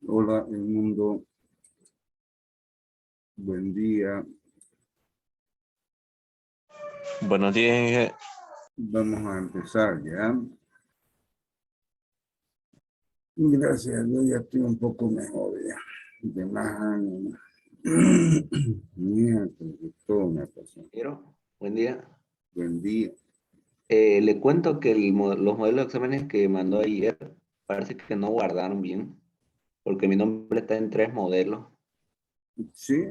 Hola, el mundo. Buen día. Buenos días, Inge. Vamos a empezar ya. Gracias a Dios, ya estoy un poco mejor ya. De más ánimo. Mira, todo me pasó. Buen día. Buen día. Le cuento que los modelos de exámenes que mandó ayer parece que no guardaron bien, porque mi nombre está en 3 modelos. Sí,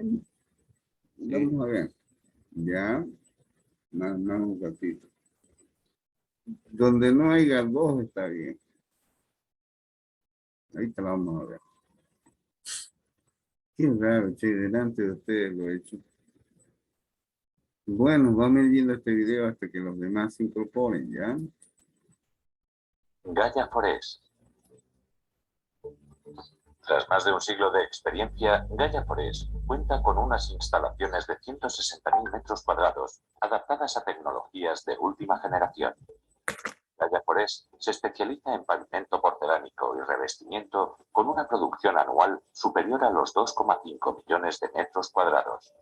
vamos Sí. a ver. Ya, más un ratito. Donde no haya dos está bien. Ahí te la vamos a ver. Qué raro, che, delante de ustedes lo he hecho. Bueno, vamos viendo este video hasta que los demás se incorporen, ¿ya? Gaia Forest. Tras más de un siglo de experiencia, Gaia Forest cuenta con unas instalaciones de 160.000 metros cuadrados, adaptadas a tecnologías de última generación. Gaia Forest se especializa en pavimento porcelánico y revestimiento con una producción anual superior a los 2,5 millones de metros cuadrados.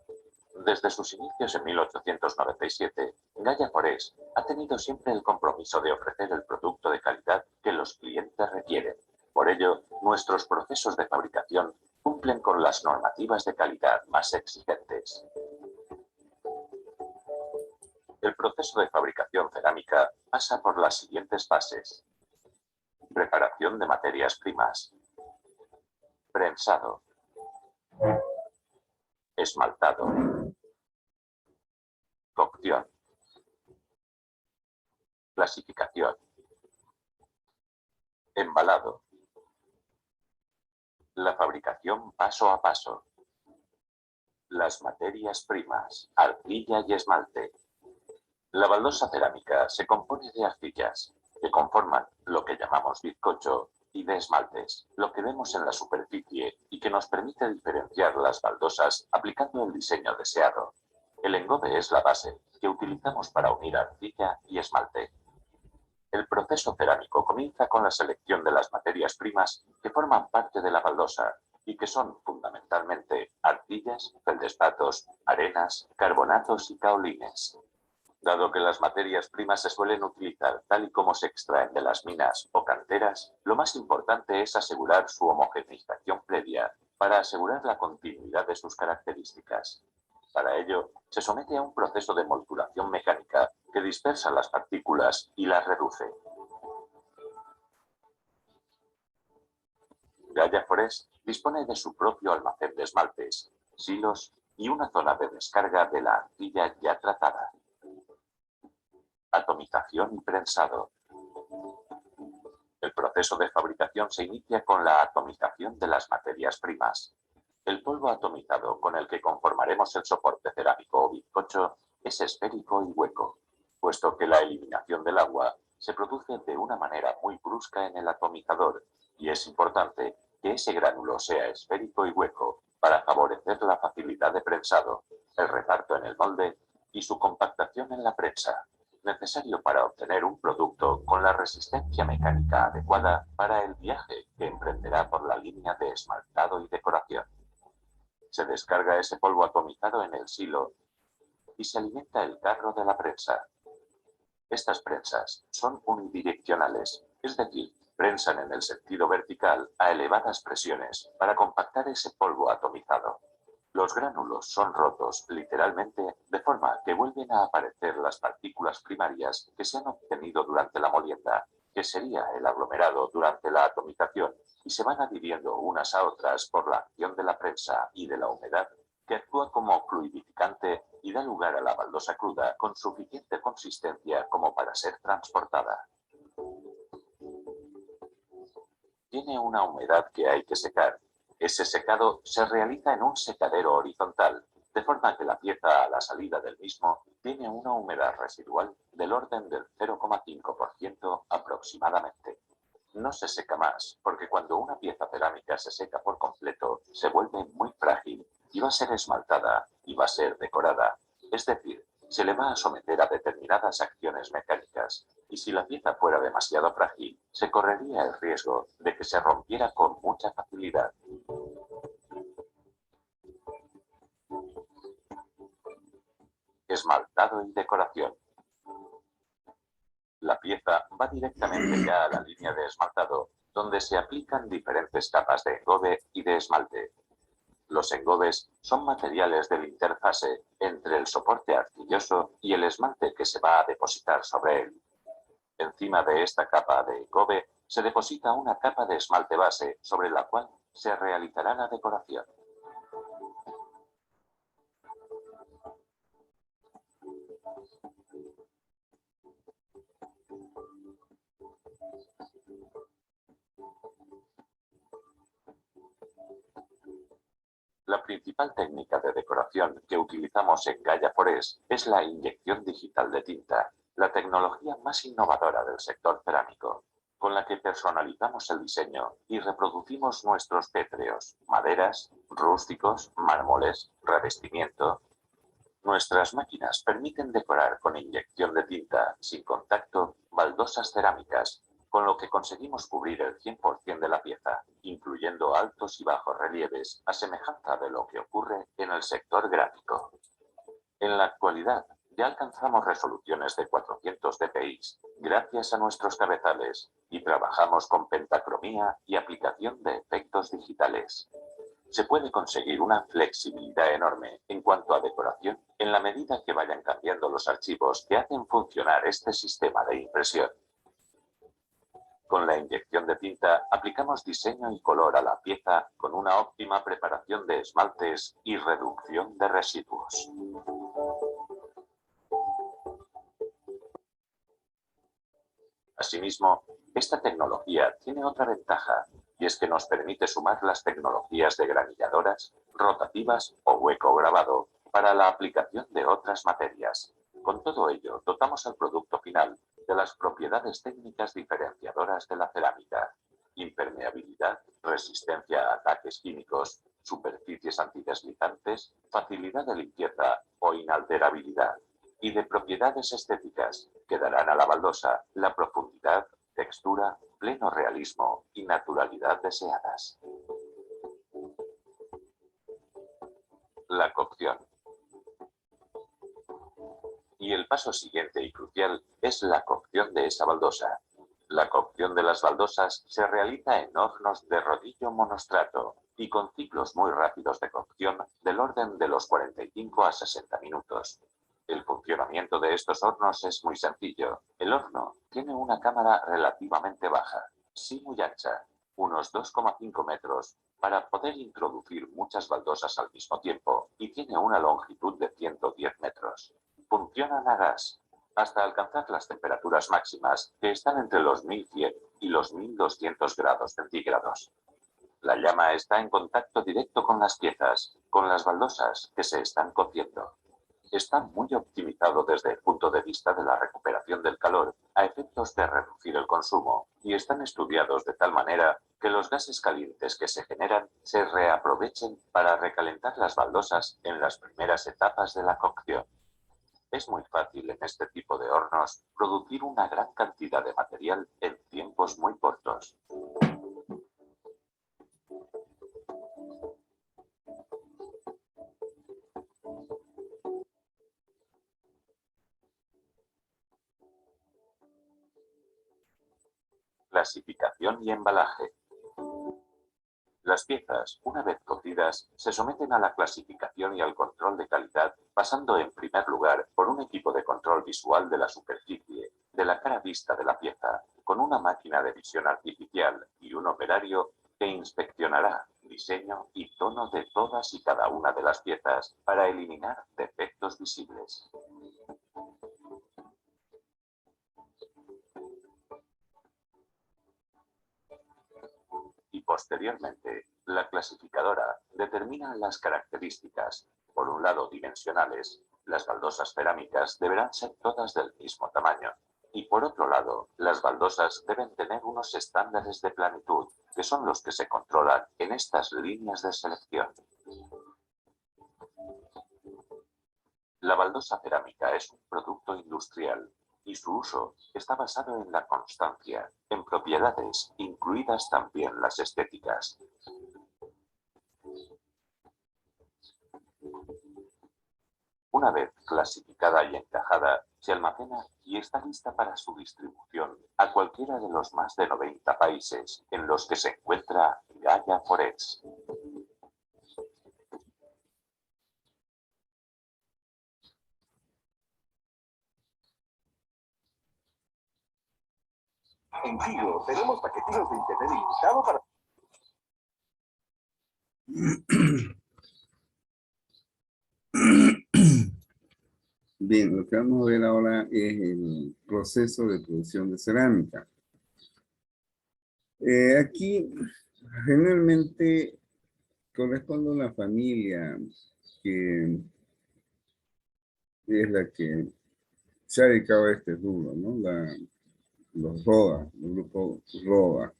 Desde sus inicios en 1897, Gaia Forest ha tenido siempre el compromiso de ofrecer el producto de calidad que los clientes requieren. Por ello, nuestros procesos de fabricación cumplen con las normativas de calidad más exigentes. El proceso de fabricación cerámica pasa por las siguientes fases: preparación de materias primas, prensado, esmaltado, cocción, clasificación, embalado. La fabricación paso a paso. Las materias primas, arcilla y esmalte. La baldosa cerámica se compone de arcillas, que conforman lo que llamamos bizcocho, y de esmaltes, lo que vemos en la superficie y que nos permite diferenciar las baldosas aplicando el diseño deseado. El engobe es la base que utilizamos para unir arcilla y esmalte. El proceso cerámico comienza con la selección de las materias primas que forman parte de la baldosa y que son fundamentalmente arcillas, feldespatos, arenas, carbonatos y caolines. Dado que las materias primas se suelen utilizar tal y como se extraen de las minas o canteras, lo más importante es asegurar su homogeneización previa para asegurar la continuidad de sus características. Para ello, se somete a un proceso de molduración mecánica que dispersa las partículas y las reduce. Gaia Forest dispone de su propio almacén de esmaltes, silos y una zona de descarga de la arcilla ya tratada. Atomización y prensado. El proceso de fabricación se inicia con la atomización de las materias primas. El polvo atomizado con el que conformaremos el soporte cerámico o bizcocho es esférico y hueco, puesto que la eliminación del agua se produce de una manera muy brusca en el atomizador, y es importante que ese gránulo sea esférico y hueco para favorecer la facilidad de prensado, el reparto en el molde y su compactación en la prensa, necesario para obtener un producto con la resistencia mecánica adecuada para el viaje que emprenderá por la línea de esmaltado y decoración. Se descarga ese polvo atomizado en el silo y se alimenta el carro de la prensa. Estas prensas son unidireccionales, es decir, prensan en el sentido vertical a elevadas presiones para compactar ese polvo atomizado. Los gránulos son rotos, literalmente, de forma que vuelven a aparecer las partículas primarias que se han obtenido durante la molienda, que sería el aglomerado durante la atomización, y se van adhiriendo unas a otras por la acción de la prensa y de la humedad, que actúa como fluidificante y da lugar a la baldosa cruda con suficiente consistencia como para ser transportada. Tiene una humedad que hay que secar. Ese secado se realiza en un secadero horizontal, de forma que la pieza a la salida del mismo tiene una humedad residual del orden del 0,5% aproximadamente. No se seca más, porque cuando una pieza cerámica se seca por completo, se vuelve muy frágil y va a ser esmaltada y va a ser decorada. Es decir, se le va a someter a determinadas acciones mecánicas, y si la pieza fuera demasiado frágil, se correría el riesgo de que se rompiera con mucha facilidad. esmaltado y decoración. La pieza va directamente ya a la línea de esmaltado, donde se aplican diferentes capas de engobe y de esmalte. Los engobes son materiales de la interfase entre el soporte arcilloso y el esmalte que se va a depositar sobre él. Encima de esta capa de engobe se deposita una capa de esmalte base sobre la cual se realizará la decoración. La principal técnica de decoración que utilizamos en Gaia Forest es la inyección digital de tinta, la tecnología más innovadora del sector cerámico, con la que personalizamos el diseño y reproducimos nuestros pétreos, maderas, rústicos, mármoles, revestimiento. Nuestras máquinas permiten decorar con inyección de tinta, sin contacto, baldosas cerámicas, con lo que conseguimos cubrir el 100% de la pieza, incluyendo altos y bajos relieves, a semejanza de lo que ocurre en el sector gráfico. En la actualidad, ya alcanzamos resoluciones de 400 dpi, gracias a nuestros cabezales, y trabajamos con pentacromía y aplicación de efectos digitales. Se puede conseguir una flexibilidad enorme en cuanto a decoración en la medida que vayan cambiando los archivos que hacen funcionar este sistema de impresión. Con la inyección de tinta aplicamos diseño y color a la pieza con una óptima preparación de esmaltes y reducción de residuos. Asimismo, esta tecnología tiene otra ventaja, y es que nos permite sumar las tecnologías de granilladoras, rotativas o hueco grabado para la aplicación de otras materias. Con todo ello, dotamos al producto final de las propiedades técnicas diferenciadoras de la cerámica: impermeabilidad, resistencia a ataques químicos, superficies antideslizantes, facilidad de limpieza o inalterabilidad, y de propiedades estéticas que darán a la baldosa la profundidad, textura, pleno realismo y naturalidad deseadas. La cocción. Y el paso siguiente y crucial es la cocción de esa baldosa. La cocción de las baldosas se realiza en hornos de rodillo monostrato y con ciclos muy rápidos de cocción del orden de los 45 a 60 minutos. El funcionamiento de estos hornos es muy sencillo. El horno tiene una cámara relativamente baja, sí muy ancha, unos 2,5 metros, para poder introducir muchas baldosas al mismo tiempo, y tiene una longitud de 110 metros. Funcionan a gas, hasta alcanzar las temperaturas máximas, que están entre los 1100 y los 1200 grados centígrados. La llama está en contacto directo con las piezas, con las baldosas que se están cociendo. Está muy optimizado desde el punto de vista de la recuperación del calor a efectos de reducir el consumo, y están estudiados de tal manera que los gases calientes que se generan se reaprovechen para recalentar las baldosas en las primeras etapas de la cocción. Es muy fácil en este tipo de hornos producir una gran cantidad de material en tiempos muy cortos. Clasificación y embalaje. Las piezas, una vez cocidas, se someten a la clasificación y al control de calidad, pasando en primer lugar por un equipo de control visual de la superficie, de la cara vista de la pieza, con una máquina de visión artificial y un operario que inspeccionará diseño y tono de todas y cada una de las piezas para eliminar defectos visibles. Y posteriormente, la clasificadora determina las características. Por un lado, dimensionales. Las baldosas cerámicas deberán ser todas del mismo tamaño. Y por otro lado, las baldosas deben tener unos estándares de planitud, que son los que se controlan en estas líneas de selección. La baldosa cerámica es un producto industrial, y su uso está basado en la constancia, en propiedades, incluidas también las estéticas. Una vez clasificada y encajada, se almacena y está lista para su distribución a cualquiera de los más de 90 países en los que se encuentra Gaia Forex. En Tigo tenemos paquetillos de internet ilimitado para... Bien, lo que vamos a ver ahora es el proceso de producción de cerámica. Aquí generalmente corresponde a una familia que es la que se ha dedicado a este rubro, ¿no? Los RODA, el grupo RODA.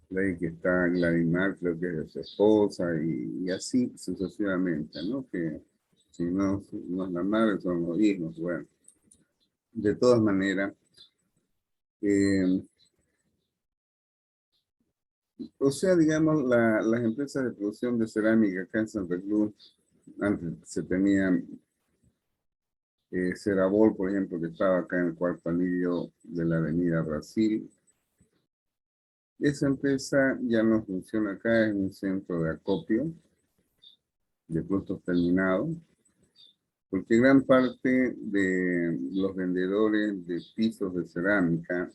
De ahí que está Gladimar, creo que es de su esposa, y así sucesivamente, ¿no? Que si no, no es la madre, son los hijos, bueno. De todas maneras, o sea, digamos, las empresas de producción de cerámica acá en Santa Cruz, antes se tenían Cerabol, por ejemplo, que estaba acá en el cuarto anillo de la avenida Brasil. Esa empresa ya no funciona acá, es un centro de acopio de productos terminados, porque gran parte de los vendedores de pisos de cerámica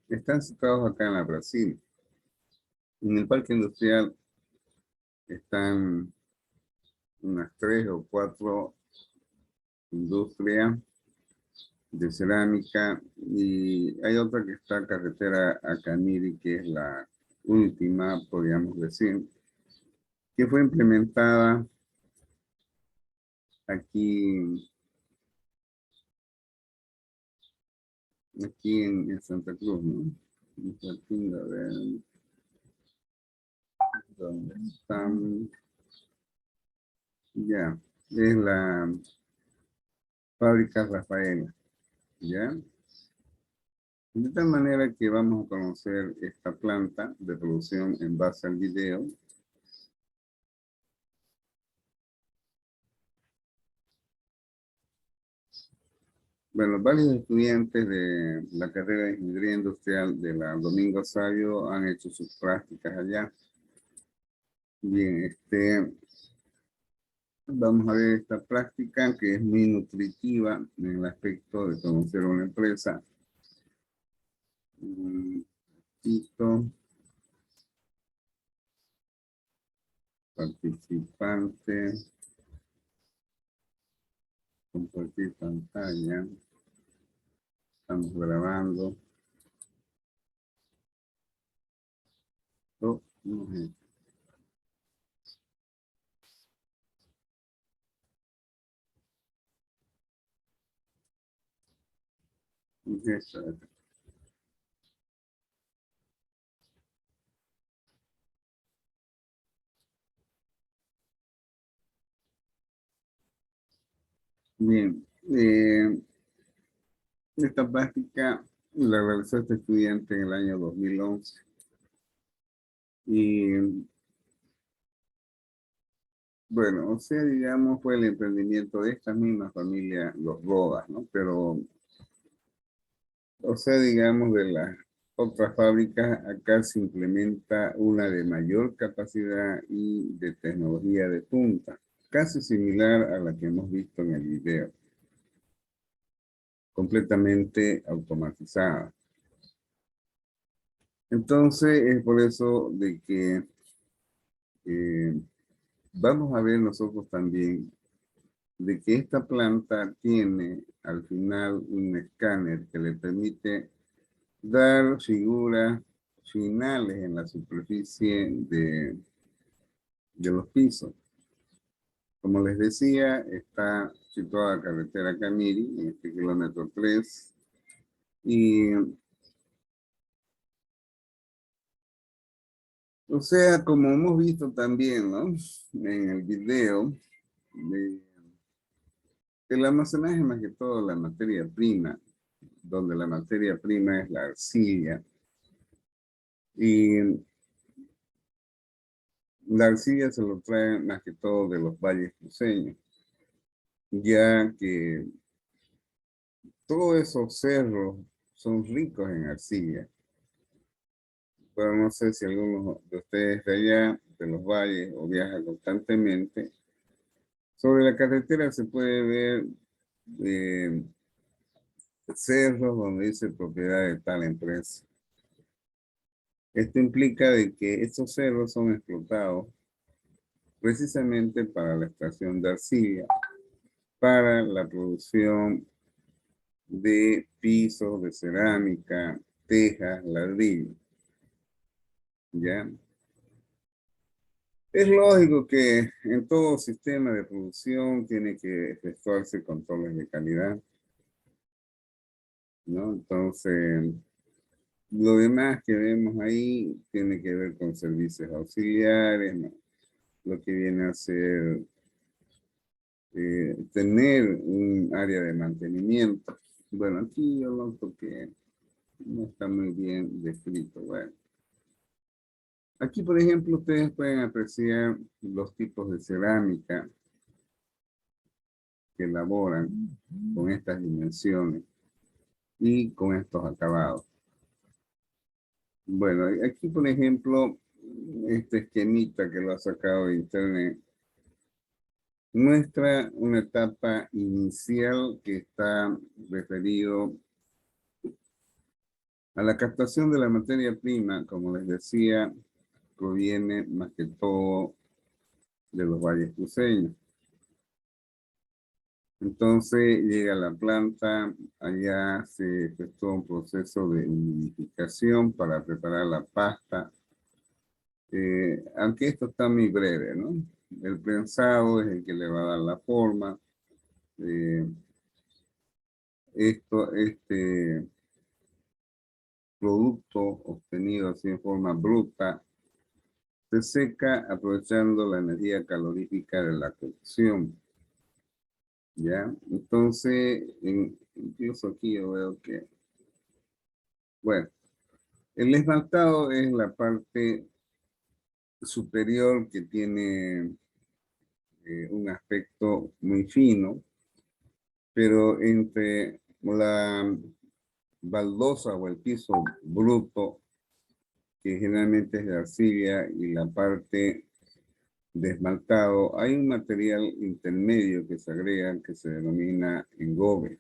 están situados acá en la Brasil. En el parque industrial están unas 3 o 4 industrias de cerámica y hay otra que está carretera a Caniri, que es la última, podríamos decir, que fue implementada aquí en Santa Cruz, ¿no? Aquí, a ver, ¿dónde están? Ya, es la fábrica Rafaela, ¿ya? De tal manera que vamos a conocer esta planta de producción en base al video. Bueno, varios estudiantes de la carrera de Ingeniería Industrial de la Domingo Sabio han hecho sus prácticas allá. Bien, vamos a ver esta práctica que es muy nutritiva en el aspecto de conocer una empresa. Listo. Participante. Compartir pantalla. Estamos grabando. Oh, no es. Eso es. Bien, esta práctica la realizó este estudiante en el año 2011 y bueno, o sea, digamos, fue el emprendimiento de esta misma familia, los Rodas, ¿no? Pero, o sea, digamos, de las otras fábricas, acá se implementa una de mayor capacidad y de tecnología de punta, casi similar a la que hemos visto en el video, completamente automatizada. Entonces, es por eso de que vamos a ver nosotros también de que esta planta tiene al final un escáner que le permite dar figuras finales en la superficie de los pisos. Como les decía, está situada la carretera Camiri, en este kilómetro 3, y o sea, como hemos visto también, ¿no? En el video, el almacenaje más que todo la materia prima, donde la materia prima es la arcilla, y la arcilla se lo trae más que todo de los valles cruceños. ya que todos esos cerros son ricos en arcilla. Pero no sé si algunos de ustedes de allá, de los valles, o viajan constantemente. Sobre la carretera se puede ver eh, cerros donde dice propiedad de tal empresa. Esto implica de que estos cerros son explotados precisamente para la extracción de arcilla, para la producción de pisos, de cerámica, tejas, ladrillo. ¿Ya? Es lógico que en todo sistema de producción tiene que efectuarse controles de calidad, ¿no? Entonces, lo demás que vemos ahí tiene que ver con servicios auxiliares, ¿no? Lo que viene a ser tener un área de mantenimiento. Bueno, aquí yo noto que no está muy bien descrito. Bueno, aquí, por ejemplo, ustedes pueden apreciar los tipos de cerámica que elaboran con estas dimensiones y con estos acabados. Bueno, aquí, por ejemplo, este esquemita que lo ha sacado de internet muestra una etapa inicial que está referido a la captación de la materia prima. Como les decía, proviene más que todo de los valles cruceños. Entonces llega a la planta, allá se efectúa un proceso de humidificación para preparar la pasta. Aunque esto está muy breve, ¿no? El prensado es el que le va a dar la forma. Este producto obtenido así en forma bruta se seca aprovechando la energía calorífica de la cocción. ¿Ya? Entonces, incluso aquí yo veo que, bueno, el esmaltado es la parte superior que tiene un aspecto muy fino, pero entre la baldosa o el piso bruto, que generalmente es de arcilla, y la parte de esmaltado, hay un material intermedio que se agrega que se denomina engobe.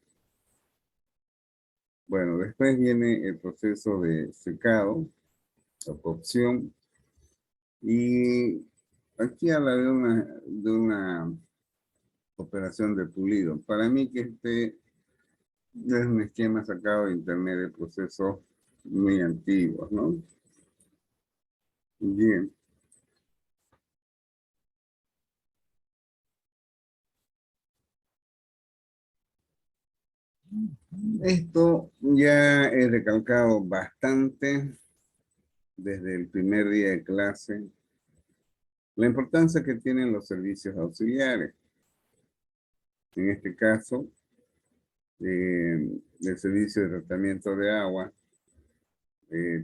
Bueno, después viene el proceso de secado, o cocción, y aquí habla de una operación de pulido. Para mí que este es un esquema sacado de internet de procesos muy antiguos, ¿no? Bien. Esto ya he recalcado bastante desde el primer día de clase. La importancia que tienen los servicios auxiliares. En este caso, el servicio de tratamiento de agua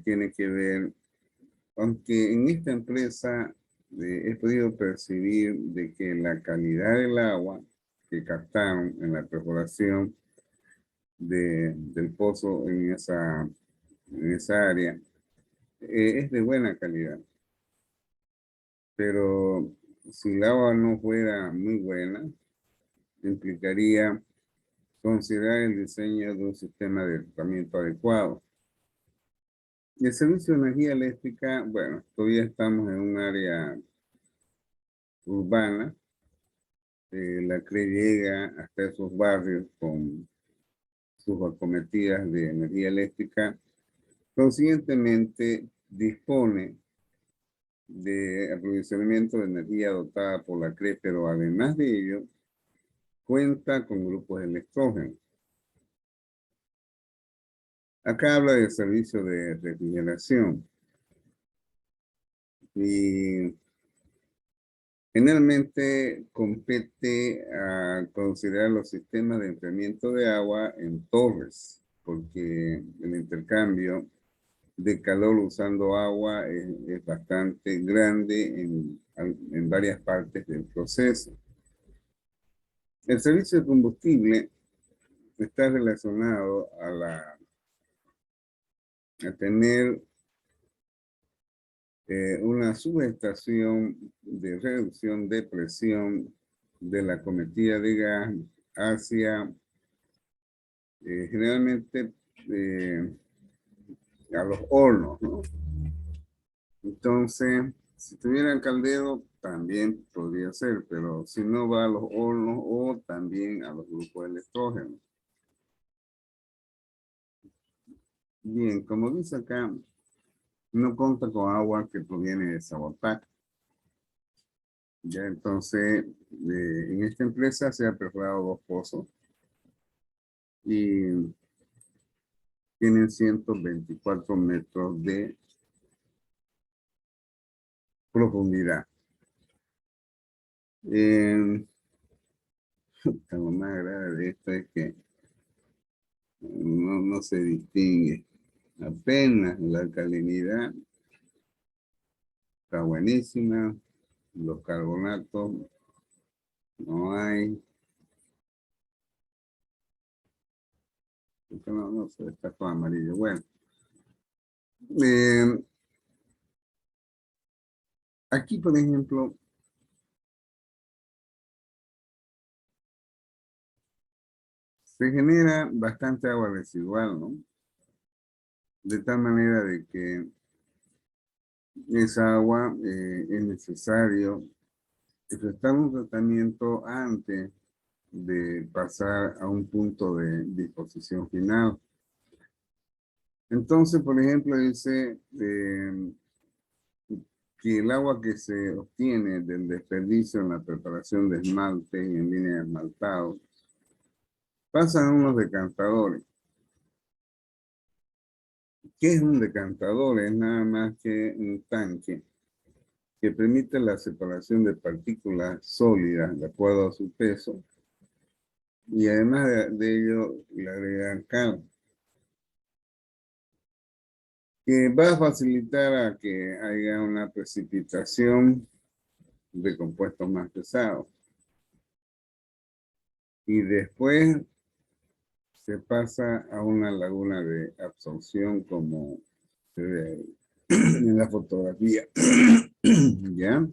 tiene que ver, aunque en esta empresa he podido percibir de que la calidad del agua que captaron en la perforación del pozo en esa área es de buena calidad. Pero si el agua no fuera muy buena, implicaría considerar el diseño de un sistema de tratamiento adecuado. Y el servicio de energía eléctrica, bueno, todavía estamos en un área urbana. La CRE llega hasta esos barrios con sus acometidas de energía eléctrica. Consiguientemente, dispone de aprovisionamiento de energía dotada por la CRE, pero además de ello, cuenta con grupos electrógenos. Acá habla del servicio de refrigeración. Y generalmente compete a considerar los sistemas de enfriamiento de agua en torres, porque el intercambio de calor usando agua es bastante grande en varias partes del proceso. El servicio de combustible está relacionado a tener una subestación de reducción de presión de la cometida de gas hacia generalmente a los hornos, ¿no? Entonces, si tuviera el caldero, también podría ser, pero si no va a los hornos o también a los grupos electrógenos. Bien, como dice acá, no cuenta con agua que proviene de sabotaje. Ya entonces, en esta empresa se han perforado 2 pozos y tienen 124 metros de profundidad. Lo más grave de esto es que no se distingue. Apenas la alcalinidad está buenísima. Los carbonatos no hay. No sé, está todo amarillo. Bueno. Aquí, por ejemplo, se genera bastante agua residual, ¿no? De tal manera de que esa agua es necesario efectuar un tratamiento antes de pasar a un punto de disposición final. Entonces, por ejemplo, dice que el agua que se obtiene del desperdicio en la preparación de esmalte y en línea de esmaltado pasan a unos decantadores. ¿Qué es un decantador? Es nada más que un tanque que permite la separación de partículas sólidas de acuerdo a su peso y además de ello le agregan cal, que va a facilitar a que haya una precipitación de compuestos más pesados. Y después se pasa a una laguna de absorción como se ve en la fotografía. ¿Ya?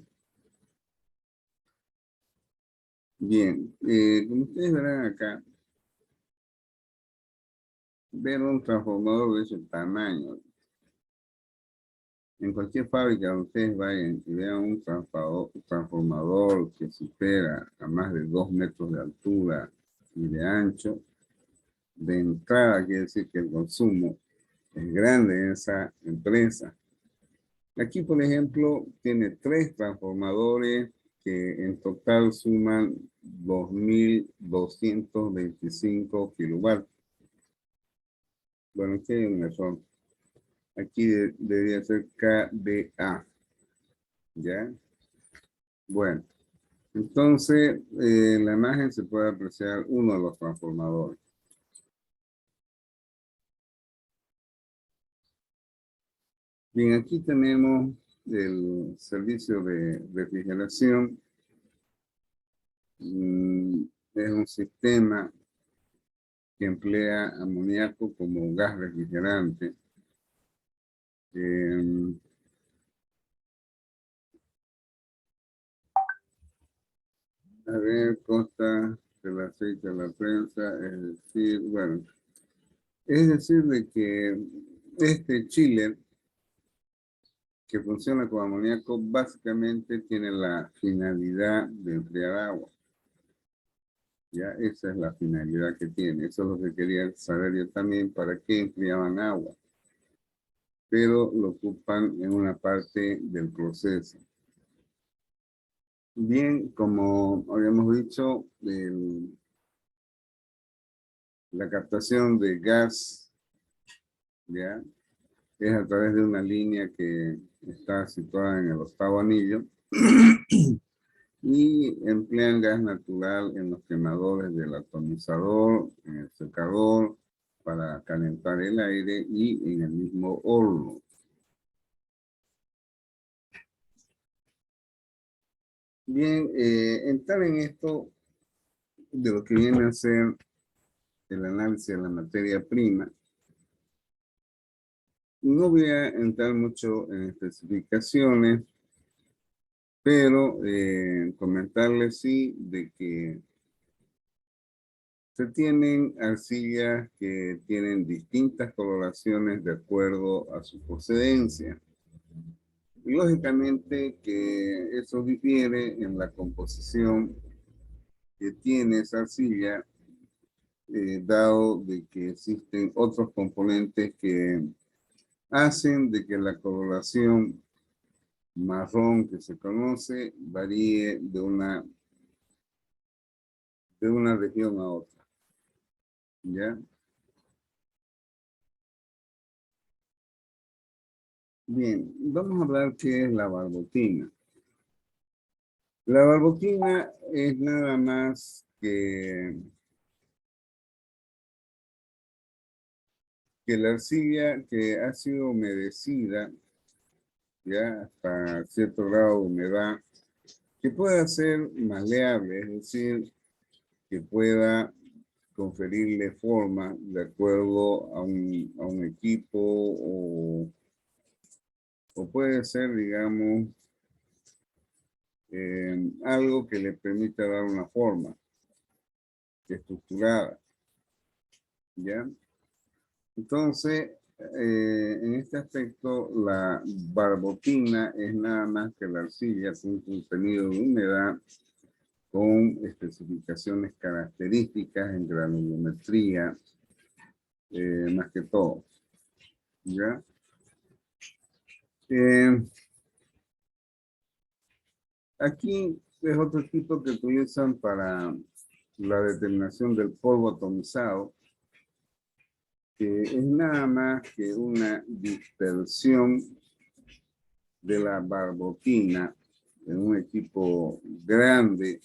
Bien, como ustedes verán acá, ver un transformador de ese tamaño. En cualquier fábrica donde ustedes vayan y vean un transformador que supera a más de 2 metros de altura y de ancho, de entrada quiere decir que el consumo es grande en esa empresa. Aquí, por ejemplo, tiene 3 transformadores que en total suman 2.225 kilovatios. Bueno, aquí hay un error. Aquí debería ser KVA. ¿Ya? Bueno, entonces en la imagen se puede apreciar uno de los transformadores. Bien, aquí tenemos el servicio de refrigeración. Es un sistema que emplea amoníaco como gas refrigerante. A ver, consta del aceite de la prensa, es decir, bueno, es decir de que este chiller que funciona con amoníaco básicamente tiene la finalidad de enfriar agua. Ya, esa es la finalidad que tiene. Eso es lo que quería saber yo también, para qué enfriaban agua. Pero lo ocupan en una parte del proceso. Bien, como habíamos dicho, la captación de gas, ¿ya? Es a través de una línea que está situada en el 8º anillo y emplean gas natural en los quemadores del atomizador, en el secador, para calentar el aire y en el mismo horno. Bien, entrar en esto de lo que viene a ser el análisis de la materia prima. No voy a entrar mucho en especificaciones, pero comentarles sí de que se tienen arcillas que tienen distintas coloraciones de acuerdo a su procedencia. Lógicamente que eso difiere en la composición que tiene esa arcilla, dado de que existen otros componentes que hacen de que la coloración marrón que se conoce varíe de una región a otra. ¿Ya? Bien, vamos a hablar qué es la barbotina. La barbotina es nada más que la arcilla que ha sido humedecida, ya hasta cierto grado de humedad, que pueda ser maleable, es decir, que pueda conferirle forma de acuerdo a un equipo o puede ser, digamos, algo que le permita dar una forma estructurada, ¿ya? Entonces, en este aspecto, la barbotina es nada más que la arcilla con un contenido de humedad con especificaciones características en granulometría, más que todo, ¿ya? Aquí es otro tipo que utilizan para la determinación del polvo atomizado, que es nada más que una dispersión de la barbotina en un equipo grande,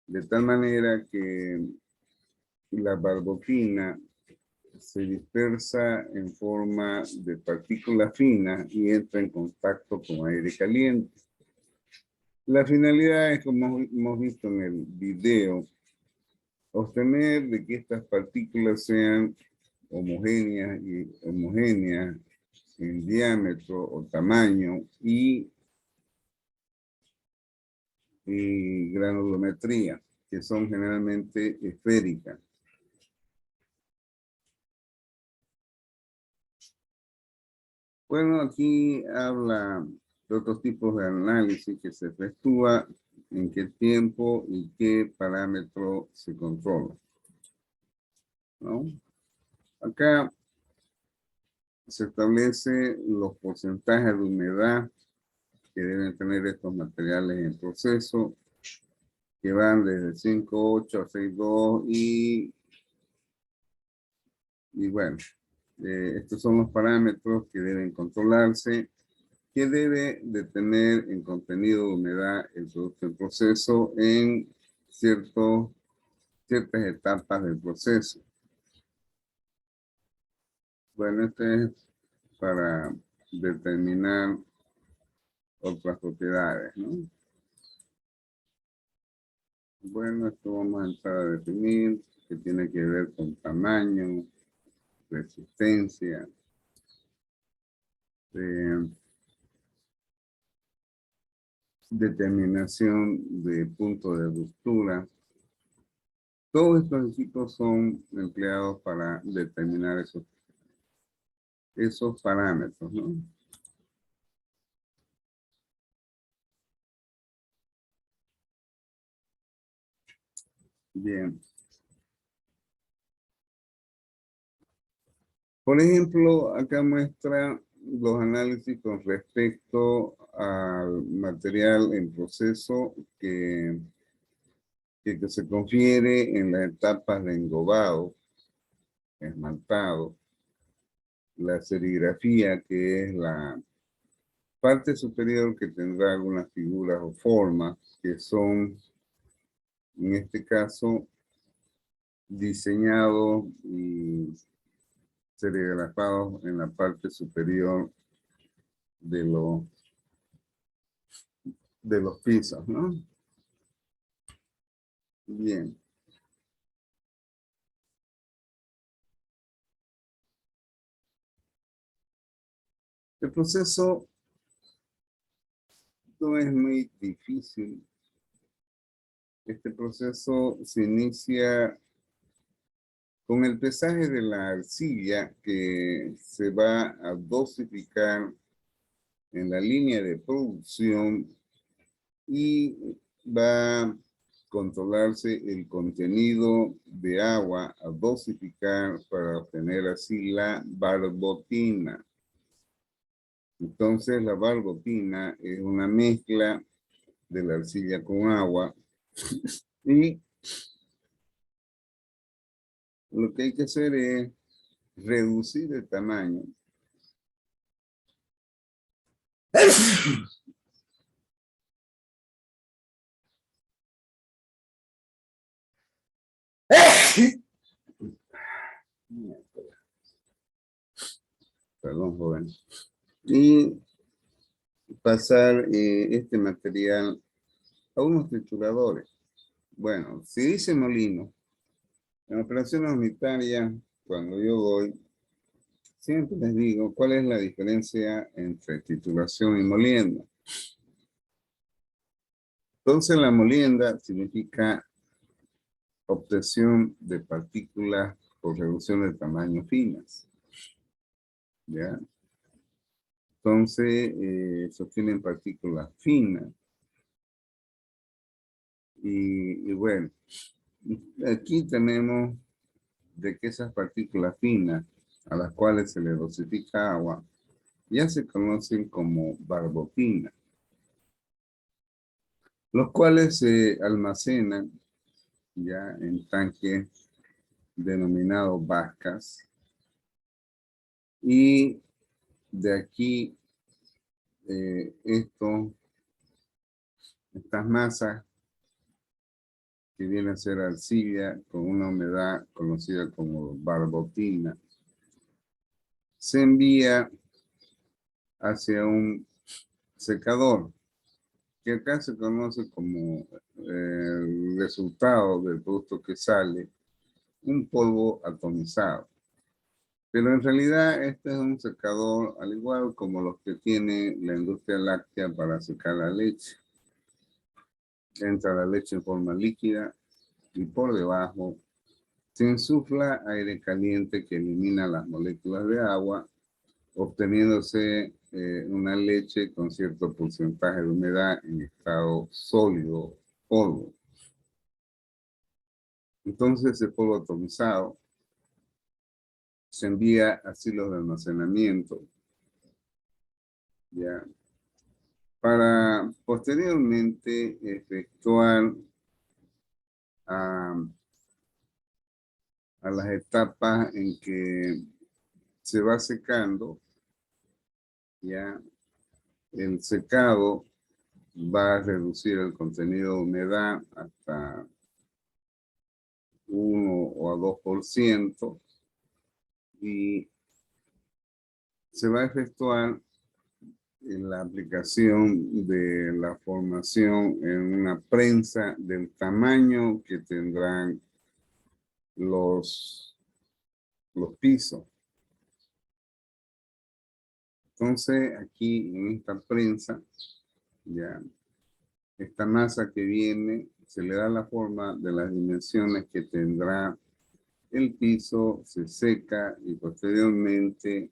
de tal manera que la barbotina se dispersa en forma de partículas finas y entra en contacto con aire caliente. La finalidad es, como hemos visto en el video, obtener de que estas partículas sean homogéneas en diámetro o tamaño y granulometría, que son generalmente esféricas. Bueno, aquí habla de otros tipos de análisis que se efectúa, en qué tiempo y qué parámetro se controla, ¿no? Acá se establece los porcentajes de humedad que deben tener estos materiales en proceso, que van desde 5.8 a 6.2 y bueno, estos son los parámetros que deben controlarse, que debe de tener en contenido de humedad el producto en proceso en ciertas etapas del proceso. Bueno, este es para determinar otras propiedades, ¿no? Bueno, esto vamos a entrar a definir, que tiene que ver con tamaño, resistencia, determinación de punto de ruptura. Todos estos equipos son empleados para determinar esos parámetros, ¿no? Bien. Por ejemplo, acá muestra los análisis con respecto al material en proceso que se confiere en las etapas de engobado, esmaltado, la serigrafía, que es la parte superior que tendrá algunas figuras o formas que son, en este caso, diseñados y serigrafados en la parte superior de los pisos, ¿no? Bien. El proceso no es muy difícil. Este proceso se inicia con el pesaje de la arcilla que se va a dosificar en la línea de producción y va a controlarse el contenido de agua a dosificar para obtener así la barbotina. Entonces la barbotina es una mezcla de la arcilla con agua y lo que hay que hacer es reducir el tamaño perdón, joven, y pasar este material a unos trituradores. Bueno, si dice molino, en operaciones unitarias, cuando yo doy, siempre les digo cuál es la diferencia entre trituración y molienda. Entonces, la molienda significa obtención de partículas por reducción de tamaño finas. ¿Ya? Entonces, se obtienen partículas finas. Y bueno, aquí tenemos de que esas partículas finas a las cuales se le dosifica agua ya se conocen como barbotina, los cuales se almacenan ya en tanques denominados vascas y de aquí estas masas que viene a ser arcilla con una humedad conocida como barbotina, se envía hacia un secador, que acá se conoce como el resultado del producto que sale, un polvo atomizado. Pero en realidad este es un secador al igual como los que tiene la industria láctea para secar la leche. Entra la leche en forma líquida y por debajo se insufla aire caliente que elimina las moléculas de agua, obteniéndose una leche con cierto porcentaje de humedad en estado sólido, polvo. Entonces ese polvo atomizado se envía a silos de almacenamiento, ¿ya? Para posteriormente efectuar a las etapas en que se va secando, ya el secado va a reducir el contenido de humedad hasta 1 o a 2% y se va a efectuar en la aplicación de la formación en una prensa del tamaño que tendrán los pisos. Entonces, aquí en esta prensa, ya, esta masa que viene, se le da la forma de las dimensiones que tendrá el piso, se seca y posteriormente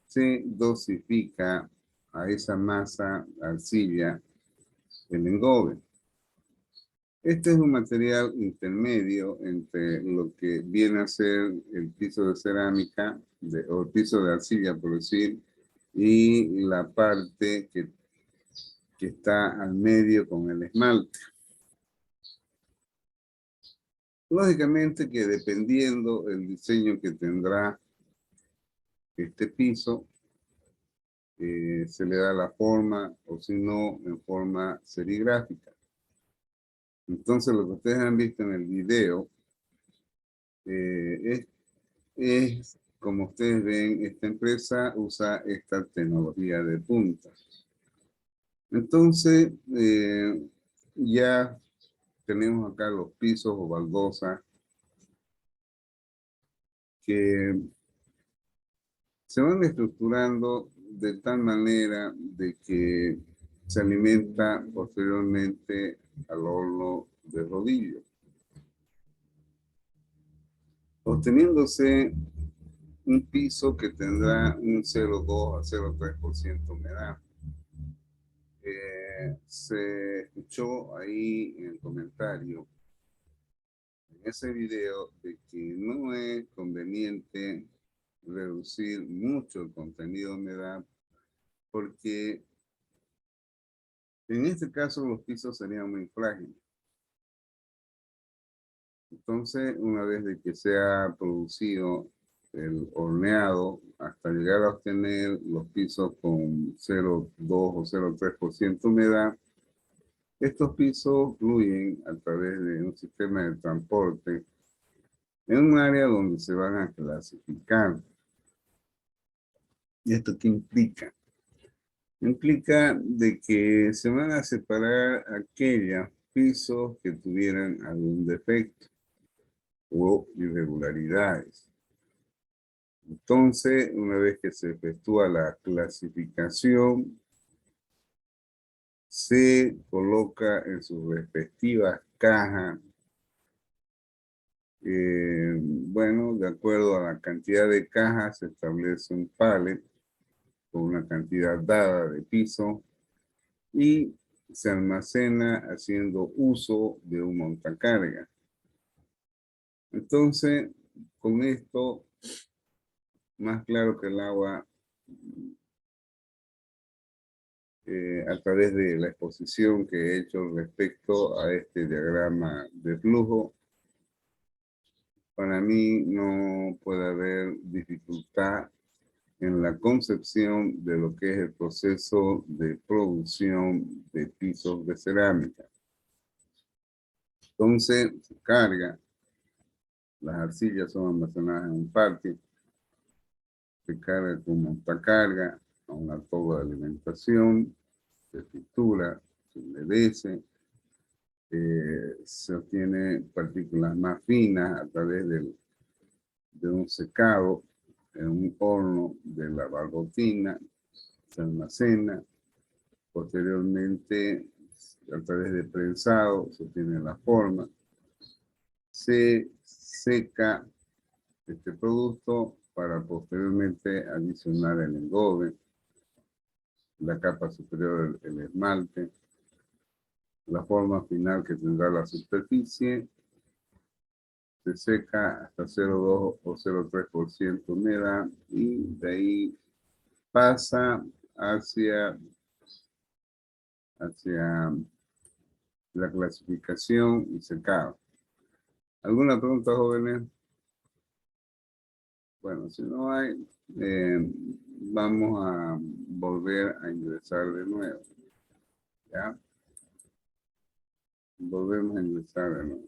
se dosifica a esa masa arcilla el engobe. Este es un material intermedio entre lo que viene a ser el piso de cerámica, o el piso de arcilla, por decir, y la parte que está al medio con el esmalte. Lógicamente que dependiendo el diseño que tendrá este piso, se le da la forma, o si no, en forma serigráfica. Entonces, lo que ustedes han visto en el video es, como ustedes ven, esta empresa usa esta tecnología de punta. Entonces, ya tenemos acá los pisos o baldosas que se van estructurando de tal manera de que se alimenta posteriormente al horno de rodillo, obteniéndose un piso que tendrá un 0,2 a 0,3% de humedad. Se escuchó ahí en el comentario, en ese video, de que no es conveniente reducir mucho el contenido de humedad porque en este caso los pisos serían muy frágiles. Entonces, una vez de que se ha producido el horneado, hasta llegar a obtener los pisos con 0,2 o 0,3% humedad, estos pisos fluyen a través de un sistema de transporte en un área donde se van a clasificar. ¿Y esto qué implica? Implica de que se van a separar aquellos pisos que tuvieran algún defecto o irregularidades. Entonces, una vez que se efectúa la clasificación, se coloca en sus respectivas cajas. Bueno, de acuerdo a la cantidad de cajas, se establece un pallet con una cantidad dada de piso y se almacena haciendo uso de un montacarga. Entonces, con esto, más claro que el agua, a través de la exposición que he hecho respecto a este diagrama de flujo, para mí no puede haber dificultad en la concepción de lo que es el proceso de producción de pisos de cerámica. Entonces, se carga, las arcillas son almacenadas en un parque, se carga con montacarga a una toba de alimentación, se tritura, se humedece, se obtiene partículas más finas a través de un secado en un horno de la barbotina, se almacena, posteriormente a través de prensado se obtiene la forma, se seca este producto para posteriormente adicionar el engobe, la capa superior el esmalte, la forma final que tendrá la superficie, se seca hasta 0,2 o 0,3% humedad y de ahí pasa hacia la clasificación y secado. ¿Alguna pregunta, jóvenes? Bueno, si no hay, vamos a volver a ingresar de nuevo. ¿Ya? Volvemos a ingresar de nuevo.